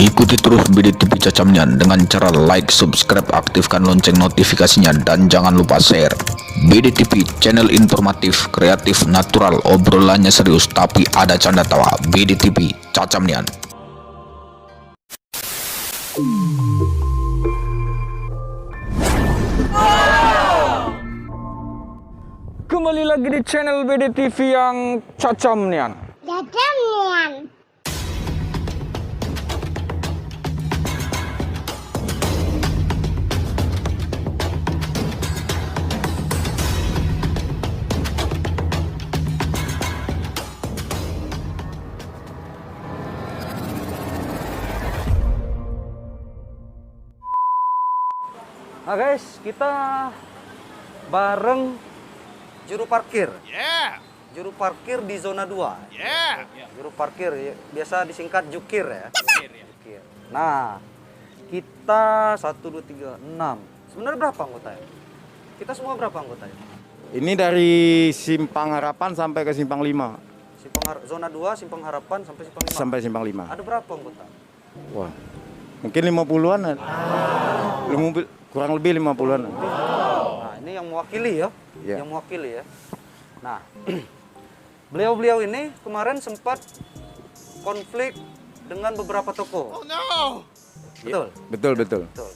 Ikuti terus BDTV Cacamnyan dengan cara like, subscribe, aktifkan lonceng notifikasinya, dan jangan lupa share. BDTV, channel informatif, kreatif, natural, obrolannya serius tapi ada canda tawa. BDTV Cacamnyan. Kembali lagi di channel BDTV yang Cacamnyan. Cacamnyan. Nah guys, kita bareng juru parkir. Juru parkir di zona 2. Juru parkir biasa disingkat jukir ya. Jukir. Nah, kita 1 2 3 6. Sebenarnya berapa anggotanya? Kita semua berapa anggotanya? Ini dari Simpang Harapan sampai ke Simpang 5. Zona 2, Simpang Harapan sampai Simpang 5. Sampai Simpang 5. Ada berapa anggota? Wah, mungkin 50-an. Kurang lebih 50-an. Nah, ini yang mewakili ya. Iya. Yang mewakili ya. Nah, beliau-beliau ini kemarin sempat konflik dengan beberapa toko. Oh no. Betul? Betul. Betul.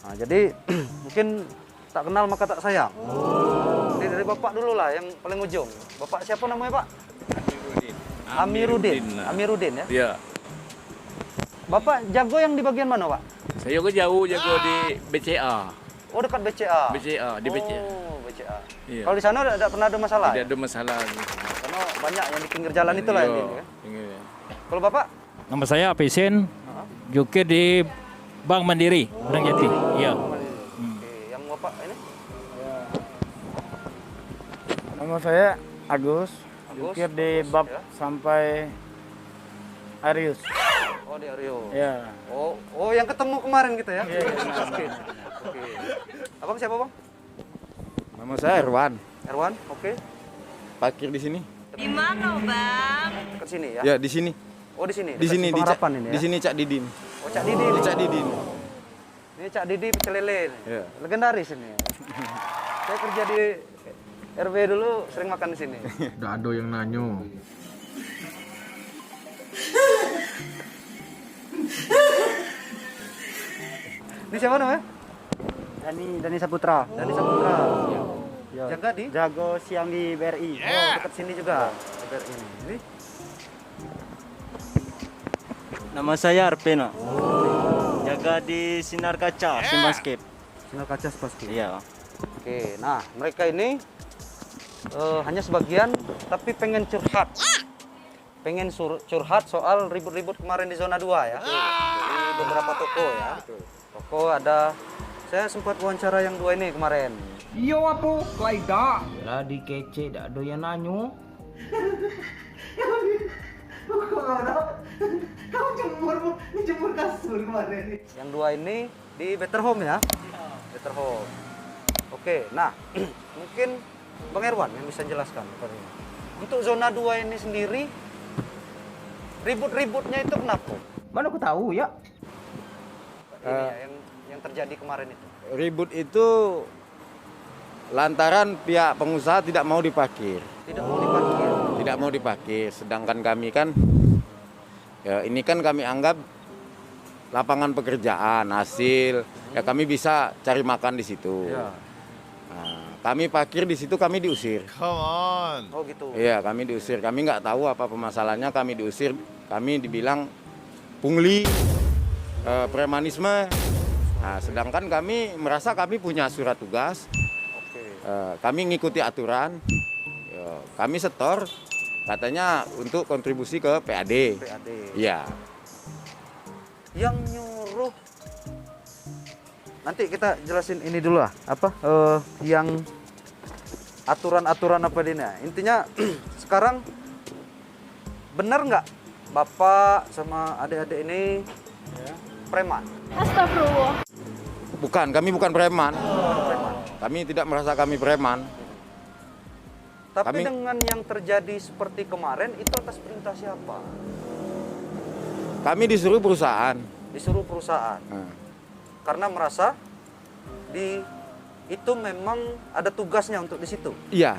Nah, jadi mungkin tak kenal maka tak sayang. Ini dari Bapak dulu lah yang paling ujung. Bapak siapa namanya, Pak? Amiruddin ya? Iya. Bapak jago yang di bagian mana, Pak? Saya juga jauh jago di BCA. Oh, dekat BCA. Di BCA. Oh, BCA. Iya. Kalau di sana tidak pernah ada masalah. Tidak Ya? ada masalah. Karena banyak yang di pinggir jalan itulah Iya, ini. Ya? pinggir. Kalau Bapak? Nama saya Apesen, jukir di Bank Mandiri, Padang Jati. Iya. Oke, yang Bapak ini? Nama saya Agus, jukir di Agus, Bab ya. sampai Arius. Oh, di Aryo. Ya. Oh, yang ketemu kemarin kita ya? Iya. Oke. Abang siapa, Bang? Nama saya Erwan. Erwan, oke. Parkir di sini. Di mana, Bang? Dekat sini ya? Ya, di sini. Oh, di sini. Di dekat sini Simpang di Harapan ini ya? Di sini Cak Didin. Oh, Cak Didi. Di Cak Didin. Ini Cak Didi pecel lele. nih. Iya. Legendaris ini. Saya kerja di RW dulu sering makan di sini. Udah ada yang nanyo. Ini siapa namanya? Dani Saputra. Dani Saputra. Ya. Jaga di? Jago siang di BRI. Oh, dekat sini juga. BRI ini. Ini Nama saya Arpena. Jaga di Sinar Kaca, Simascape. Sinar Kaca pasti. Iya. Oke, nah mereka ini hanya sebagian, tapi pengen curhat. Pengen curhat soal ribut-ribut kemarin di zona 2 ya. Di beberapa toko ya. Toko ada, saya sempat wawancara yang 2 ini kemarin. Iya apa? Klaida. Lah di kece dak doyan nanyo. Yang 2 ini di Better Home ya. Better Home. Oke, nah mungkin Bang Erwan yang bisa jelaskan tadi. Untuk zona 2 ini sendiri, ribut-ributnya itu kenapa? Mana aku tahu ya? Ini ya, yang terjadi kemarin itu. Ribut itu lantaran pihak pengusaha tidak mau diparkir. Tidak mau diparkir. Tidak mau diparkir, sedangkan kami kan ya ini kan kami anggap lapangan pekerjaan, hasil ya kami bisa cari makan di situ. Ya. Nah, kami parkir di situ, kami diusir. Oh gitu. Iya, kami diusir. Kami nggak tahu apa permasalahannya, kami diusir. Kami dibilang pungli, premanisme. Nah, sedangkan kami merasa kami punya surat tugas. Oke. Kami ngikuti aturan. Kami setor, katanya untuk kontribusi ke PAD. PAD. Iya. Yang nyuruh, nanti kita jelasin ini dulu lah. Apa? Yang aturan-aturan apa ini? Intinya sekarang benar nggak Bapak sama adik-adik ini preman? Astagfirullah. Bukan, kami bukan preman. Preman. Kami tidak merasa kami preman. Tapi Kami- dengan yang terjadi seperti kemarin itu atas perintah siapa? Kami disuruh perusahaan. Disuruh perusahaan. Karena merasa itu memang ada tugasnya untuk di situ. Iya.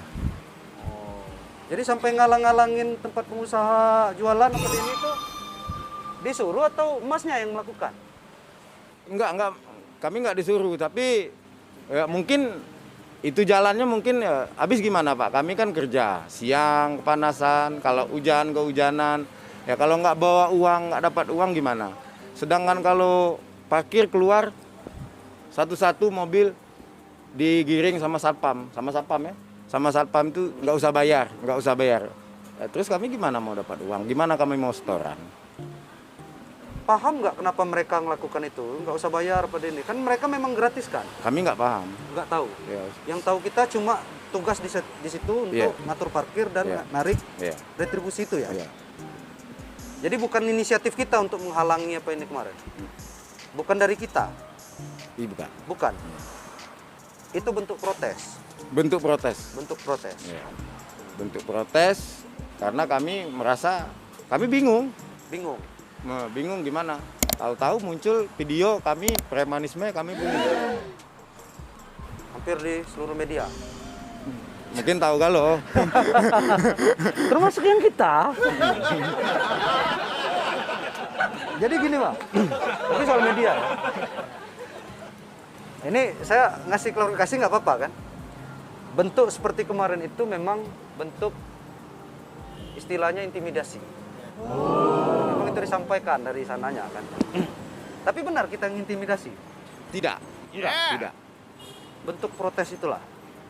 Jadi sampai ngalang-ngalangin tempat pengusaha jualan seperti ini tuh disuruh atau masnya yang melakukan? Enggak. Kami enggak disuruh, tapi ya mungkin itu jalannya mungkin ya, habis gimana Pak? Kami kan kerja, siang kepanasan, kalau hujan kehujanan. Ya kalau nggak bawa uang, nggak dapat uang gimana? Sedangkan kalau parkir keluar, satu-satu mobil digiring sama satpam ya. Sama satpam itu nggak usah bayar. Ya, terus kami gimana mau dapat uang? Gimana kami mau setoran? Paham nggak kenapa mereka melakukan itu? Nggak usah bayar pada ini. Kan mereka memang gratis kan? Kami nggak paham. Nggak tahu. Ya. Yang tahu kita cuma tugas di situ untuk ngatur parkir dan narik retribusi itu ya. Iya. Jadi bukan inisiatif kita untuk menghalangi apa ini kemarin. Bukan dari kita. Iya bukan. Bukan. Itu bentuk protes. Bentuk protes. Bentuk protes. Ya. Bentuk protes karena kami merasa kami bingung. Bingung gimana? Tahu-tahu muncul video kami premanisme kami bingung. Hampir di seluruh media. Mungkin tahu galau. Termasuk yang kita. Jadi gini Pak, tapi soal media. Ini saya ngasih klarifikasi nggak apa-apa kan? Bentuk seperti kemarin itu memang bentuk istilahnya intimidasi. Memang itu disampaikan dari sananya kan. Tapi benar kita intimidasi? Tidak. Tidak. Bentuk protes itulah.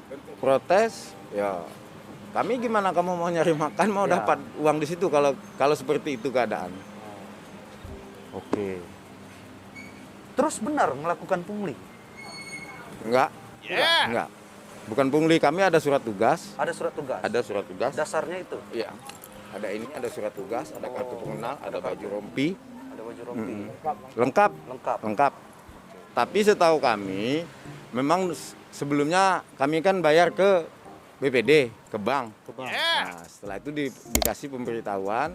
Bentuk protes, ya kami gimana kamu mau nyari makan mau Ya. dapat uang di situ kalau seperti itu keadaan. Oke. Terus benar melakukan pungli? Enggak. Bukan pungli, kami ada surat tugas. Ada surat tugas? Ada surat tugas. Dasarnya itu? Iya. Ada ini, ada surat tugas, ada kartu pengenal, ada baju rompi. Ada baju rompi. Lengkap. Lengkap. Tapi setahu kami, memang sebelumnya kami kan bayar ke BPD, ke bank. Nah, setelah itu dikasih pemberitahuan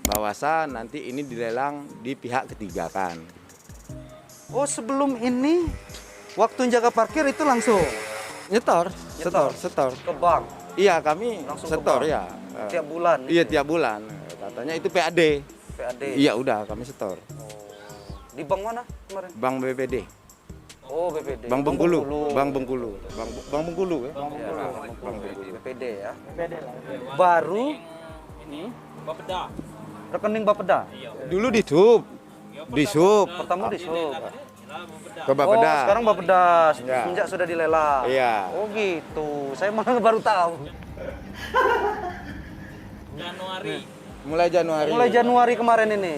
bahwasa nanti ini dilelang di pihak ketiga kan. Oh, sebelum ini waktu jaga parkir itu langsung Setor. ke bank Iya, kami Langsung ke setor bank? ya. tiap bulan. Iya, tiap bulan. Katanya itu PAD. PAD. Iya, udah kami setor. Di bank mana kemarin? Bank BPD. Oh, BPD. Bank Bengkulu. Bank Bengkulu ya. Bank Bengkulu. BPD ya. Baru Bapeda. rekening Bapeda. Dulu di sub. Pertama di sub. Ke Bapeda. Oh, sekarang Bapeda Ya. semenjak sudah dilelang. Iya. Oh, gitu. Saya malah baru tahu. Januari. Mulai Januari. Mulai Januari kemarin ini.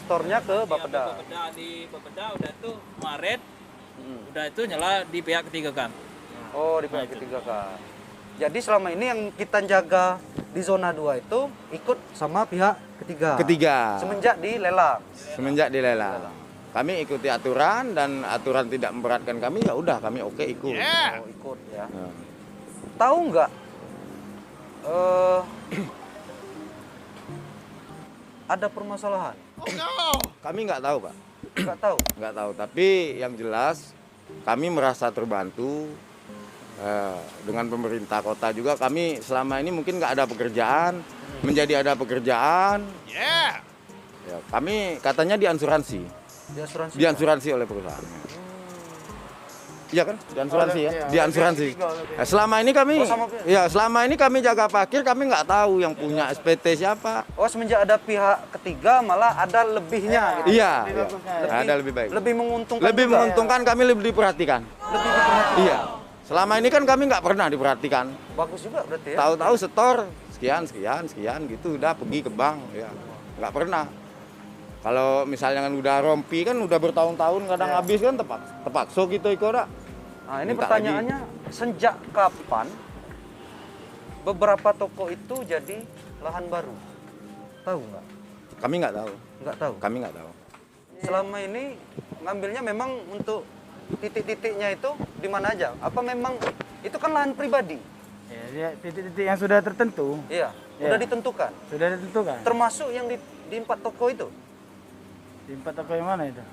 Store-nya ke Bapeda. Di Bapeda udah tuh Maret. Udah itu nyala di pihak ketiga kan. Oh, di pihak ketiga kan. Jadi selama ini yang kita jaga di zona 2 itu ikut sama pihak ketiga. Semenjak dilelang. Kami ikuti aturan dan aturan tidak memberatkan kami, ya udah kami oke ikut. Oh, ikut ya. Tahu nggak? Ada permasalahan? Kami nggak tahu, Pak. Nggak tahu. Nggak tahu, tapi yang jelas kami merasa terbantu dengan pemerintah kota juga. Kami selama ini mungkin nggak ada pekerjaan, menjadi ada pekerjaan. Ya, kami katanya diasuransi. Diasuransi oleh perusahaan. Iya kan? Diasuransi ya. Diasuransi. Nah, selama ini kami jaga parkir, kami nggak tahu yang punya SPT siapa. Oh, semenjak ada pihak ketiga malah ada lebihnya gitu. Iya. Ada lebih baik. Lebih menguntungkan. Lebih juga. menguntungkan, kami lebih diperhatikan. Lebih diperhatikan. Iya. Selama ini kan kami nggak pernah diperhatikan. Bagus juga berarti ya. Tahu-tahu setor sekian gitu, udah pergi ke bank, ya nggak pernah. Kalau misalnya kan udah rompi kan udah bertahun-tahun kadang habis kan terpaksa gitu ikut. Nah, ini pertanyaannya sejak kapan beberapa toko itu jadi lahan baru? Tahu nggak? Kami nggak tahu. Nggak tahu. Kami nggak tahu. Selama ini ngambilnya memang untuk titik-titiknya itu di mana aja? Apa memang itu kan lahan pribadi? Ya, titik-titik yang sudah tertentu. Iya, Ya. udah ditentukan. Sudah ditentukan. Termasuk yang di 4 toko itu. Tempat toko yang mana itu?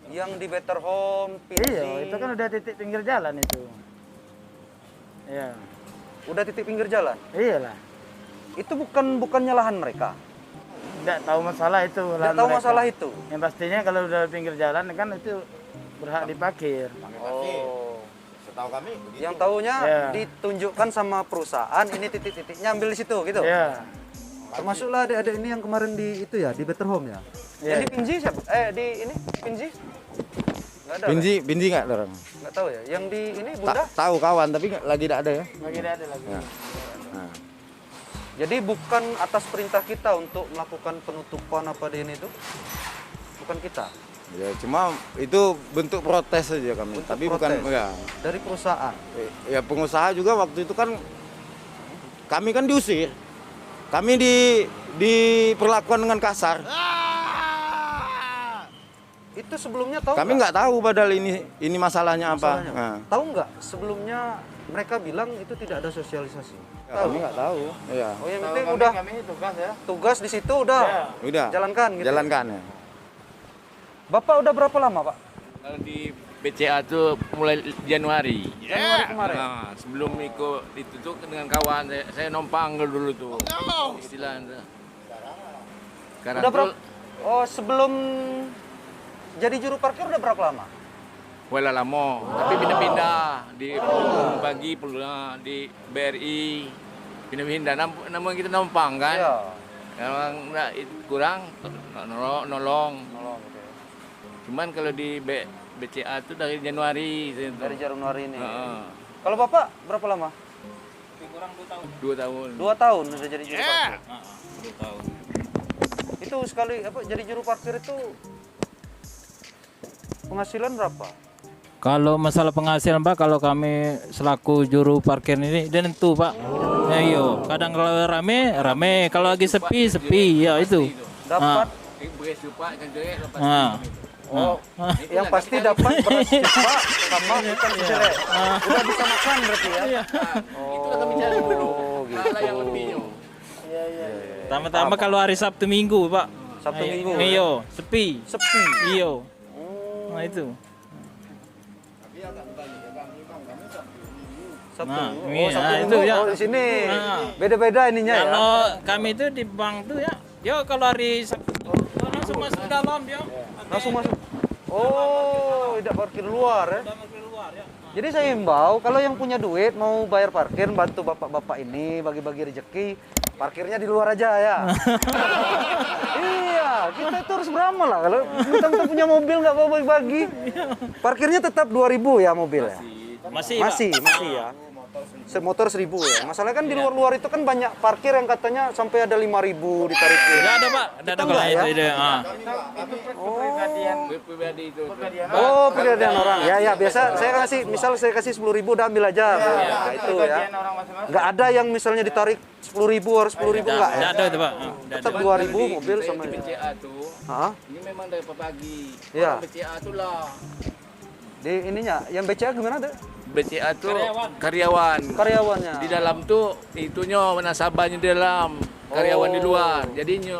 Yang di Better Home, Pinji. Iya, itu kan udah titik pinggir jalan itu. Iya. Udah titik pinggir jalan. Iyalah. Itu bukannya lahan mereka. Tidak tahu masalah itu. Tidak tahu masalah itu. Yang pastinya kalau udah pinggir jalan kan itu berhak diparkir. Oh. Setahu kami begitu. Yang tahunya Ya. ditunjukkan sama perusahaan ini titik-titiknya ambil di situ gitu. Iya. Termasuklah adik-adik ini yang kemarin di itu ya, di Better Home ya. Iya. Yang di Pinji siapa? Di ini Pinji? Enggak ada. Pinji nggak dorong? Enggak tahu ya. Yang di ini Bunda? Tahu kawan tapi lagi tidak ada ya. Lagi tidak ada lagi. Ya. Nah. Jadi bukan atas perintah kita untuk melakukan penutupan apa di ini itu. Bukan kita. Ya cuma itu bentuk protes saja kami. Bentuk Tapi protes. bukan ya. Dari perusahaan. Ya pengusaha juga waktu itu kan kami kan diusir. Kami diperlakukan dengan kasar. Itu sebelumnya tahu Kami nggak tahu padahal ini masalahnya apa. masalahnya? Nah, Tahu nggak sebelumnya mereka bilang itu tidak ada sosialisasi. ya, kami nggak tahu. Iya. Oh yang Tahu penting kami, udah kami tugas ya. tugas di situ udah Ya. Udah. jalankan gitu. Jalankan ya. Bapak udah berapa lama Pak? Kalau di BCA tuh mulai Januari. Januari kemarin. Nah, sebelum ikut itu tuh dengan kawan saya numpang dulu tuh. Istilahnya. Sekarang Udah tuh berapa? Oh sebelum jadi juru parkir udah berapa lama? wala lama, tapi pindah-pindah di pagi pulang di BRI pindah-pindah namun kita numpang kan. Iya. Kalau nggak kurang nolong. Cuman kalau di BCA itu dari Januari. Dari Januari ini. Heeh. Kalau Bapak berapa lama? 2 tahun. 2 tahun udah jadi juru parkir. 2 tahun. Itu sekali jadi juru parkir itu penghasilan berapa? Kalau masalah penghasilan Pak, kalau kami selaku juru parkir ini dia nentu Pak. Ya iya, kadang kalau rame, kalau lagi sepi, ya itu. Dapat Beres lupa kan jelek lepas. Ah. yang pasti dapat beras cepat sama ikan jelek. Udah bisa makan berarti ya? Itulah kami cari dulu. gitu. Hal yang lebihnya. Tama-tama kalau hari Sabtu Minggu Pak. Sabtu Minggu. Iya, sepi. Sepi. Iya. Nah itu. Sabtu. Nah, Oh, iya, Sabtu itu Minggu. ya. Oh, di sini. Nah. Beda-beda ininya ya. Kalau kami itu di bank tuh ya, kalau hari Sabtu langsung masuk dalam dia. Langsung masuk. Oh, tidak parkir luar ya. Udah masuk keluar ya. Jadi saya himbau kalau yang punya duit mau bayar parkir bantu bapak-bapak ini bagi-bagi rezeki, parkirnya di luar aja ya. Iya, kita itu harus beramal lah. Kalau kita punya mobil nggak mau bagi-bagi, parkirnya tetap 2.000 ya mobil ya. Masih Pak. Masih ya. Motor 1.000 ya. Masalahnya kan di luar-luar itu kan banyak parkir yang katanya sampai ada 5.000 ditarikin. Enggak ada Pak, ada Kita kalau enggak ya? itu. Pribadi itu. Oh, pilihan orang. Ya, biasa saya kasih, misal saya kasih 10.000 udah ambil aja. Nah, itu ya. Orang masing-masing. Nggak ada yang misalnya ditarik 10.000 harus 10.000 enggak ya? Enggak ada itu Pak. Nggak Tetap ada. 2.000 mobil sama di ini. BCA tuh. Hah? Ini memang dari pagi. Iya. Orang BCA tuh lah. Di ininya, yang BCA gimana deh? BCA tuh karyawan. Karyawannya. Di nasabahnya nasabahnya di dalam, karyawan di luar. Jadi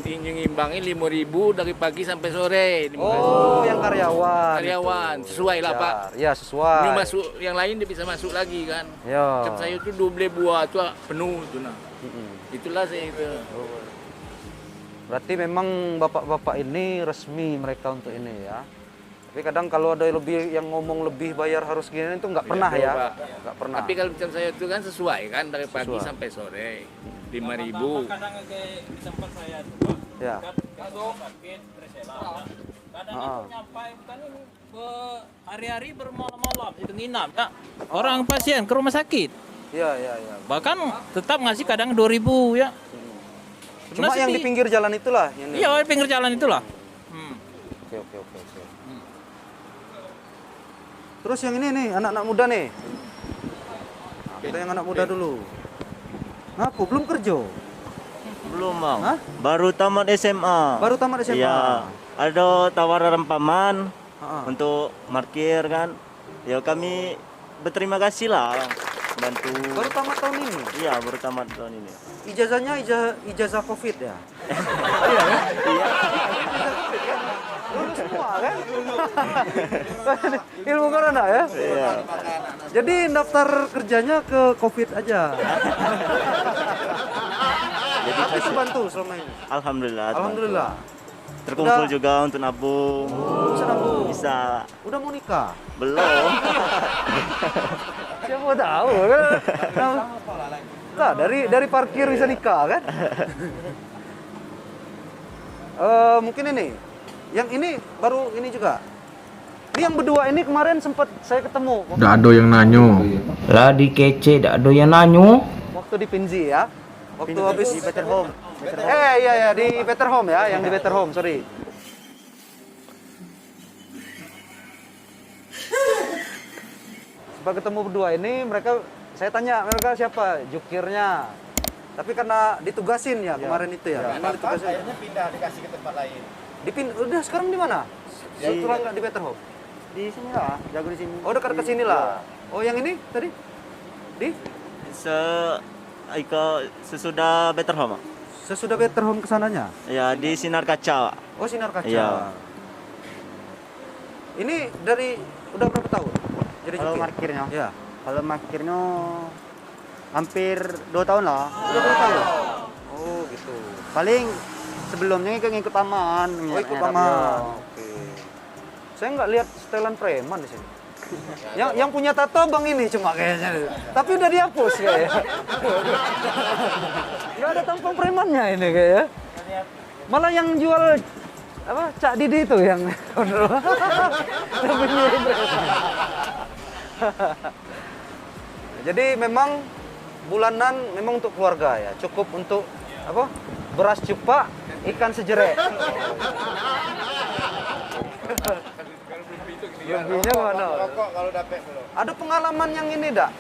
nyimbangin 5.000 dari pagi sampai sore. Oh, yang karyawan. Karyawan sesuai lah Pak. Ya, sesuai. Ini masuk yang lain dia bisa masuk lagi kan. Ya. Cap saya itu double buah tuh penuh tuh nah. Itulah saya itu. Berarti memang bapak-bapak ini resmi mereka untuk ini ya. Tapi kadang kalau ada lebih yang ngomong lebih bayar harus gini itu nggak pernah Betul, ya. Pak. Nggak pernah. Tapi kalau macam saya itu kan sesuai kan dari pagi Sesuai. sampai sore. 5.000. Kadang di tempat saya tuh Pak. Ya. Kadang parkir bersela. Kadang itu nyampai bukan ini hari-hari bermalam-malam itu nginap ya. Orang pasien ke rumah sakit. Ya. Bahkan tetap ngasih kadang 2.000 ya. Cuma yang di pinggir jalan itulah yang Iya, di pinggir jalan itulah. Oke. Terus yang ini nih, anak-anak muda nih. Nah, kita yang anak muda dulu. Ngaku belum kerja? Belum bang, Hah? baru tamat SMA. Baru tamat SMA. Iya, ada tawaran paman Ha-ha. untuk parkir kan. Ya kami berterima kasih lah bantu. Baru tamat tahun ini. Iya, baru tamat tahun ini. Ijazahnya ijazah Covid ya. Iya ya? Iya. Ilmu corona ya. Iya. Jadi daftar kerjanya ke COVID aja. Jadi Tapi terbantu selama ini. alhamdulillah. Alhamdulillah. Terkumpul Udah. juga untuk nabung. Bisa nabung. Bisa. Udah mau nikah? Belum. Siapa tahu kan? Nah, dari parkir bisa nikah kan? Mungkin ini. Yang ini baru ini juga. Ini yang berdua ini kemarin sempat saya ketemu. Dak ada yang nanyo. Lah di kece dak ada yang nanyo. Waktu di Pinzi ya. Waktu habis di Better Home. iya di Better Home ya, yang di Better Home, sorry. Sempat ketemu berdua ini, saya tanya mereka siapa jukirnya. Tapi karena ditugasin ya kemarin itu ya. Memang ditugasin. Akhirnya pindah dikasih ke tempat lain. Udah sekarang di mana? Setelah nggak di Better Home? Di sini lah, jago di sini. Oh dekat ke sini lah. Oh yang ini tadi? Di? Sesudah Better Home. Sesudah Better Home kesananya? Ya, di Sinar Kaca. Oh Sinar Kaca. Iya. Ini dari udah berapa tahun? Jadi Kalau jukir? parkirnya, Ya. kalau parkirnya hampir 2 tahun lah. Udah berapa tahun? Oh gitu. Paling sebelumnya ngikut paman. Oh ikut paman. Oke. Saya nggak lihat setelan preman di sini. yang punya tato bang ini cuma kayaknya. Tapi udah dihapus kayaknya. Nggak ada tampang premannya ini kayaknya. Malah yang jual apa Cak Didi itu yang lebih mirip preman. Jadi memang bulanan memang untuk keluarga ya, cukup untuk apa? Beras cupak, ikan sejerek. Lebihnya mana? Rokok kalau dapet belum. Ada pengalaman yang ini dak?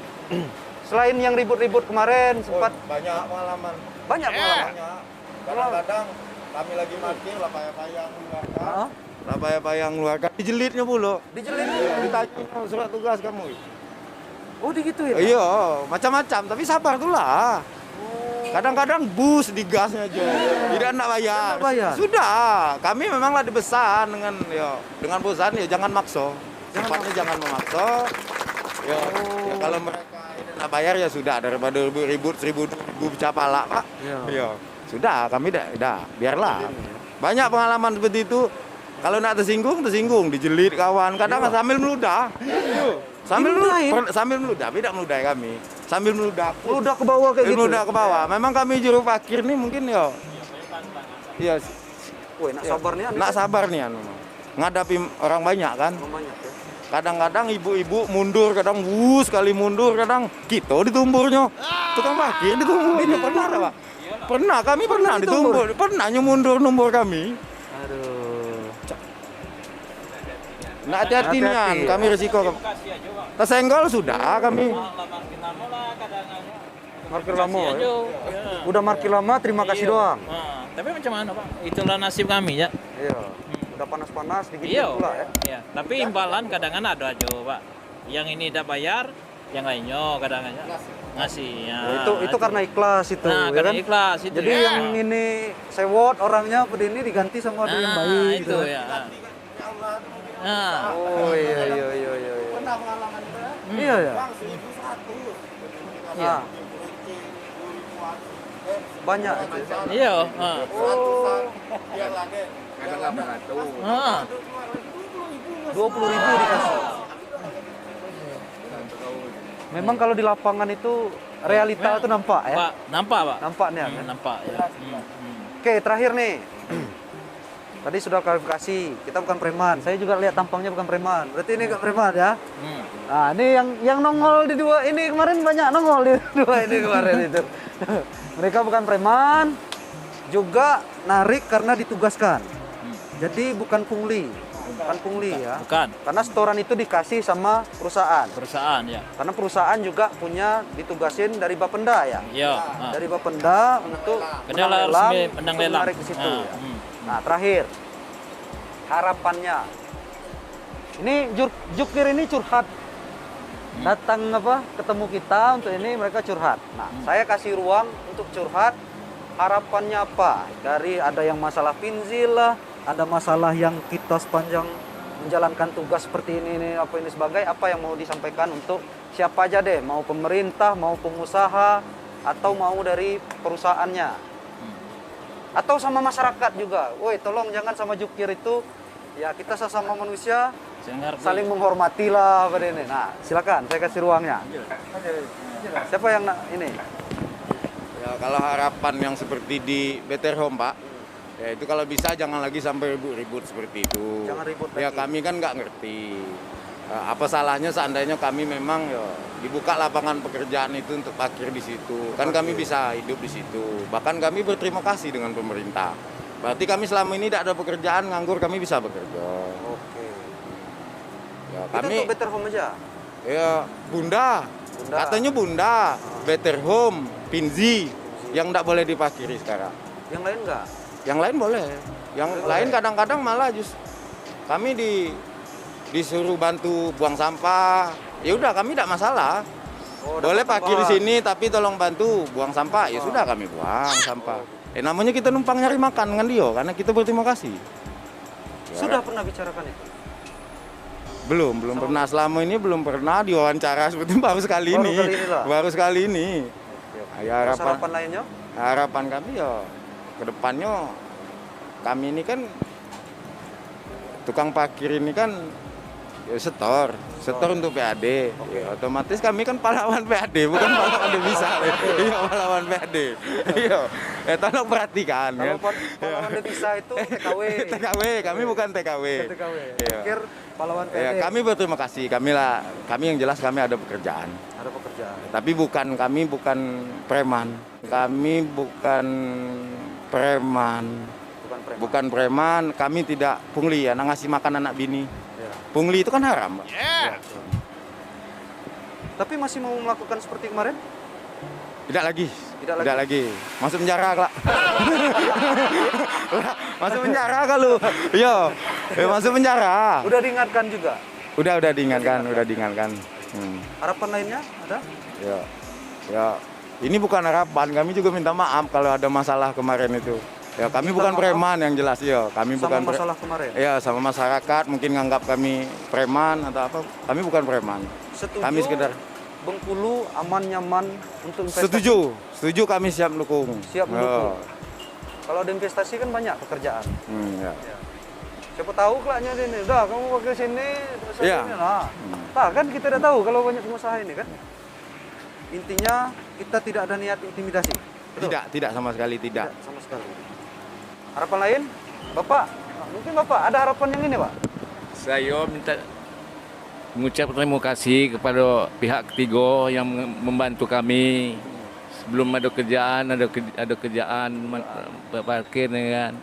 Selain yang ribut-ribut kemarin sempat Banyak pengalaman. banyak pengalaman. Banyak. Kadang-kadang kami lagi parkir lah payah-payah mengeluarkan. Hah? Lah payah-payah mengeluarkan. Dijelitnya pula. Dijelin. Ditanya surat tugas kamu. Oh digituin. Iya, macam-macam. Tapi sabar tuh lah. Kadang-kadang bus digasnya aja. Tidak nak bayar. Tidak bayar. Sudah, kami memanglah dibesan dengan bosan ya jangan makso. Cepatnya jangan memaksa. Ya, ya kalau mereka tidak nak bayar ya sudah daripada ribut seribu capala pak. Ya. Sudah, kami dah biarlah. Banyak pengalaman seperti itu. Kalau nak tersinggung, dijelit kawan. Kadang sambil meludah. Sambil meludah, tidak meludahi kami. Sambil meludah. Meludah ke bawah kayak gitu. Meludah ke bawah. Memang kami juru parkir nih mungkin ya. Iya. Woi, nak sabar nih. Nak sabar nih anu. Ngadapi orang banyak kan. Banyak ya. Kadang-kadang ibu-ibu mundur, kadang sekali mundur, kadang kita ditumburnya. Tukang parkir ditumburnya pernah tak, Pak? Pernah, kami pernah ditumbur. Pernah mundur kami. Aduh. Nak hati-hati nian, kami risiko. Tersenggol sudah kami. Markir lama ya. Udah markir lama, terima kasih doang. Nah, tapi macam mana Pak? Itulah nasib kami ya. Iya. Udah panas-panas dikit Iya. pula ya. Iya. Tapi imbalan kadang-kadang ada aja Pak. Yang ini tidak bayar, yang lainnya kadang-kadang ngasih. Ya, itu karena ikhlas itu, nah, ya karena kan? ikhlas itu. Jadi ya. yang ini sewot orangnya pada ini diganti sama ada yang baik itu gitu. ya. Nah, Oh iya. Pernah pengalaman itu ya? Iya ya. Bang, 1.100. Nah. Banyak itu. iya. Oh, Biar lagi. Ah. 20.000 dikasih. Memang kalau di lapangan itu realita itu nampak ya. Pak, nampak Pak? Nampaknya kan. Nampak ya. Oke, terakhir nih. Tadi sudah klarifikasi, kita bukan preman. Saya juga lihat tampangnya bukan preman. Berarti ini enggak preman ya. Nah, ini yang nongol di dua ini kemarin banyak nongol di dua ini kemarin itu. Mereka bukan preman, juga narik karena ditugaskan. Jadi bukan pungli. Bukan pungli ya. Bukan. Karena setoran itu dikasih sama perusahaan. Perusahaan ya. Karena perusahaan juga punya ditugasin dari Bapenda ya. Iya. Dari Bapenda untuk Kendala resmi menang untuk lelang. menarik ke situ. Ah, Ya. Nah, terakhir harapannya. Ini jukir ini curhat. Datang ketemu kita untuk ini mereka curhat. Nah, saya kasih ruang untuk curhat. Harapannya apa? Dari ada yang masalah pinzil lah, ada masalah yang kita sepanjang menjalankan tugas seperti ini sebagai apa yang mau disampaikan untuk siapa aja deh, mau pemerintah, mau pengusaha, atau mau dari perusahaannya, atau sama masyarakat juga. Woi, tolong jangan sama jukir itu, ya kita sesama manusia saling menghormati lah pada ini. Nah, silakan saya kasih ruangnya. Siapa yang ini? Ya kalau harapan yang seperti di Better Home Pak, ya itu kalau bisa jangan lagi sampai ribut-ribut seperti itu. Jangan ribut Ya lagi. kami kan nggak ngerti. Apa salahnya seandainya kami memang ya dibuka lapangan pekerjaan itu untuk parkir di situ. Kan kami bisa hidup di situ. Bahkan kami berterima kasih dengan pemerintah. Berarti kami selama ini tidak ada pekerjaan, nganggur kami bisa bekerja. Oke. Ya, Itu kami untuk Better Home aja. ya Bunda. Katanya Bunda, Better Home, Pinzi yang tidak boleh diparkiri sekarang. Yang lain enggak? Yang lain boleh. Yang lain kadang-kadang malah kami disuruh bantu buang sampah. Ya udah kami tidak masalah. Oh, Boleh dapat parkir di tambahan. sini tapi tolong bantu buang sampah. Ya sudah kami buang sampah. Namanya kita numpang nyari makan dengan dia karena kita berterima kasih. Sudah pernah bicarakan itu? Belum pernah selama ini belum pernah diwawancara seperti baru sekali Baru ini. kali ini lah. Baru sekali ini. Ya, Terus harapan lainnya? harapan kami ya ke depannya kami ini kan tukang parkir ini kan ya, setor untuk PAD. Ya, otomatis kami kan pahlawan PAD, bukan pahlawan devisa. Iya, pahlawan PAD. Iya. Tolong perhatikan Kalau kan. pahlawan devisa itu TKW. TKW, kami bukan TKW. TKW. Iya. Pikir pahlawan PD. Ya, kami berterima kasih. Kami yang jelas kami ada pekerjaan. Ada pekerjaan. Tapi kami bukan preman. Kami bukan preman. Bukan preman, kami tidak pungli ya, ngasih makan anak bini. Ya. Pungli itu kan haram, Pak. Tapi masih mau melakukan seperti kemarin? Tidak lagi. Tidak Tidak lagi. Masuk penjara, Kak. Masuk penjara kalau. Iya. Masuk penjara. Udah diingatkan juga. Udah diingatkan. Harapan lainnya ada? Ya. Ya. Ini bukan harapan, kami juga minta maaf kalau ada masalah kemarin itu. Ya, kami bukan preman yang jelas ya. Kami Sama bukan masalah kemarin. Ya, sama masyarakat mungkin nganggap kami preman atau apa. Kami bukan preman. Setuju Kami sekedar Bengkulu aman nyaman untuk investasi. Setuju kami siap dukung. Siap mendukung. Kalau ada investasi kan banyak pekerjaan. Ya. Siapa tahu kelaknya ini, udah kamu pakai sini, terus Iya. sini. Nah, kan kita udah tahu kalau banyak pengusaha ini kan. Intinya kita tidak ada niat intimidasi. Betul? Tidak sama sekali tidak. Sama sekali. Harapan lain, Bapak? Mungkin Bapak ada harapan yang ini, Pak? Saya minta mengucap terima kasih kepada pihak ketiga yang membantu kami sebelum ada kerjaan, ada kerjaan parkir kan.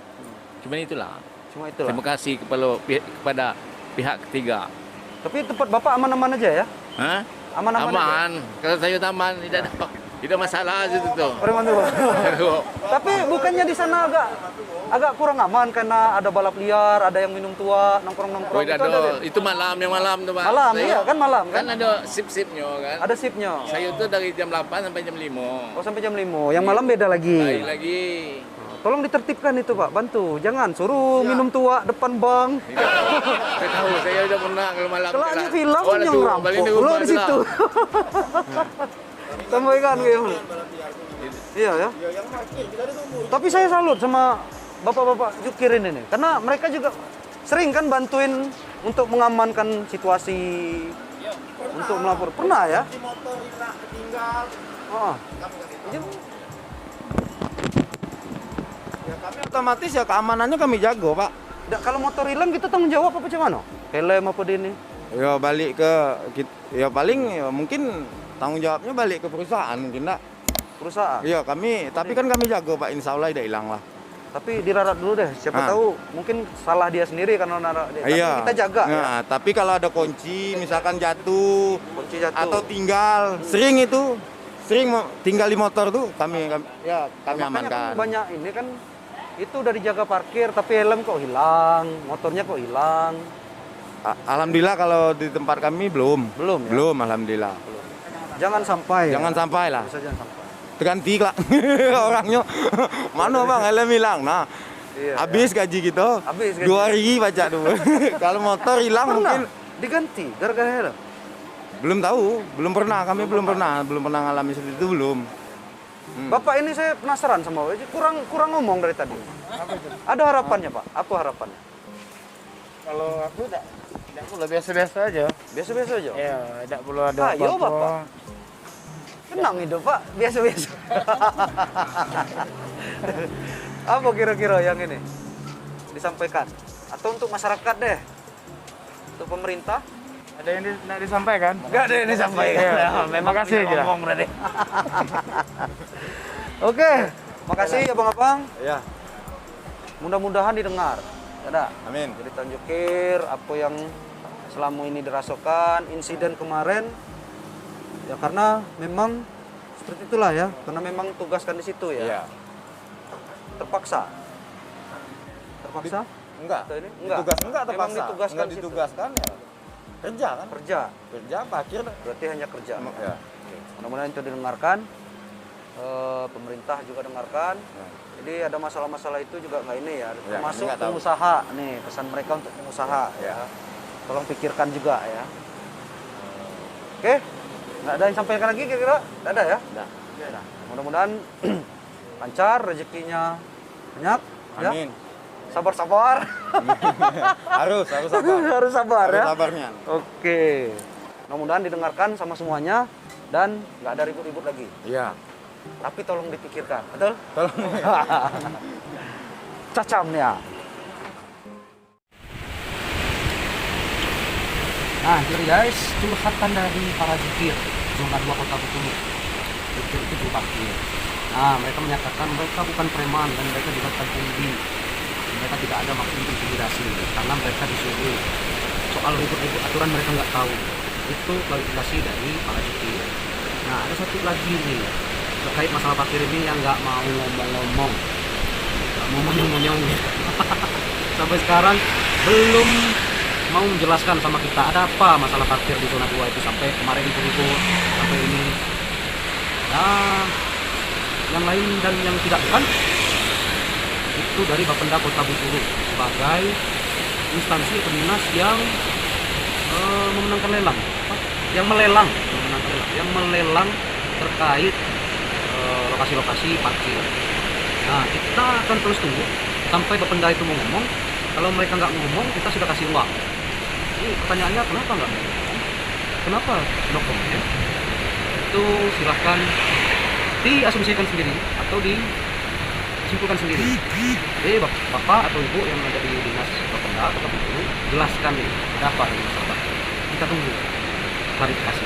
Cuma itulah. Terima kasih kepada pihak ketiga. Tapi tempat Bapak aman-aman aja ya? Hah? Aman-aman aja? Aman. Kalau saya aman tidak masalah situ tuh. Preman tuh. Tapi bukannya di sana agak kurang aman karena ada balap liar, ada yang minum tua, nongkrong-nongkrong. Itu malam tuh, Pak. Malam, iya kan malam kan? Kan ada sip-sipnya kan. Ada sipnya. Saya itu dari jam 8 sampai jam 5. Oh, sampai jam 5. Yang malam beda lagi. Baik lagi. Tolong ditertibkan itu, Pak. Bantu. Jangan suruh minum tua depan bank. Saya tahu, saya udah pernah kalau malam. Kalau ada film yang rampok. Lo di situ. Sampaikan gitu. Iya ya. Tapi saya salut sama bapak-bapak jukir ini nih. Karena mereka juga sering kan bantuin untuk mengamankan situasi. Untuk melapor. Pernah ya? Ya, kami otomatis ya keamanannya kami jago, Pak. Kalau motor hilang kita tanggung jawab apa gimana? Helm apa ini? Ya balik ya paling ya mungkin tanggung jawabnya balik ke perusahaan mungkin enggak. Perusahaan? Iya tapi kan kami jago Pak, insya Allah tidak hilang lah. Tapi dirarat dulu deh, siapa tahu mungkin salah dia sendiri karena narak dia. Tapi kita jaga ya. Nah, tapi kalau ada kunci misalkan jatuh, atau tinggal, sering tinggal di motor tuh kami amankan. Banyak ini kan itu udah dijaga parkir tapi helm kok hilang, motornya kok hilang. Alhamdulillah kalau di tempat kami belum. Belum ya? Belum, alhamdulillah. Jangan sampai. Jangan sampai lah. Bisa jangan sampai. Terganti lah orangnya. Mana Bang helm hilang. Nah, Iya, habis gaji gitu. Habis gaji. 2 hari baca dulu. Kalau motor hilang mungkin diganti gara-gara helm. belum tahu, belum pernah, kami belum pernah ngalami seperti itu belum. Bapak ini saya penasaran sama Bapak, kurang ngomong dari tadi. Ada harapannya Pak? Apa harapannya? Kalau aku tidak perlu biasa-biasa aja. Biasa-biasa aja. Ya, tidak perlu ada Ayo apa-apa. Bapak. Tenang hidup Pak, biasa-biasa. Apa kira-kira yang ini disampaikan? Atau untuk masyarakat deh? Untuk pemerintah? Ada yang tidak disampaikan? Enggak ada yang disampaikan. Iya. Ya, memang Makasih kita aja. ngomong berarti. Oke, makasih abang-abang. Ya, Mudah-mudahan didengar. Ada. amin. Jadi Tanjukir apa yang selama ini dirasakan insiden kemarin ya karena memang seperti itulah ya, karena memang tugaskan di situ ya. Iya. Terpaksa. Enggak. Atau ini? Enggak. Enggak Memang terpaksa. ditugaskan Enggak di situ. ditugaskan ya. Kerja kan? Kerja. Parkir. Berarti hanya kerja. Ya. Oke. Mudah-mudahan itu didengarkan. Pemerintah juga dengarkan. Jadi ada masalah-masalah itu juga nggak ini ya. Ya, Termasuk kami nggak tahu. pengusaha nih, pesan mereka untuk pengusaha ya. Tolong pikirkan juga ya. Oke, nggak ada yang sampaikan lagi kira-kira? Nggak ada ya? Nggak. Nah, mudah-mudahan lancar, rezekinya banyak. Ya? Amin. Sabar-sabar. harus sabar. Harus sabar Harus ya. sabarnya. Oke. Mudah-mudahan didengarkan sama semuanya dan nggak ada ribut-ribut lagi. Iya. Tapi tolong dipikirkan, betul? Tolong. Cacamnya. Nah, jadi guys, curhatan dari para jukir zona 2 Kota Bengkulu. Jukir itu juru parkir. Nah, mereka menyatakan mereka bukan preman dan mereka juga bukan pungli. Mereka tidak ada maksud intimidasi karena mereka disuruh. Soal ribut-ribut aturan mereka nggak tahu. Itu klarifikasi dari para jukir. Nah, ada satu lagi nih terkait masalah parkir ini yang nggak mau ngomong-ngomong, nggak mau ngomong-ngomong. Sampai sekarang belum mau menjelaskan sama kita ada apa masalah parkir di zona 2 itu sampai kemarin itu sampai ini. Nah, yang lain dan yang tidak bukan itu dari Bapenda Kota Bengkulu sebagai instansi atau dinas yang memenangkan lelang, yang melelang terkait lokasi-lokasi parkir. Nah, kita akan terus tunggu sampai Bapenda itu mau ngomong. Kalau mereka nggak ngomong, kita sudah kasih uang. Ini pertanyaannya kenapa nggak ngomong? Kenapa no comment? Itu silahkan diasumsikan sendiri atau disimpulkan sendiri. Jadi bapak atau ibu yang ada di dinas Bapenda Kota Bengkulu jelaskan nih ada apa ini masalah. Kita tunggu klarifikasi.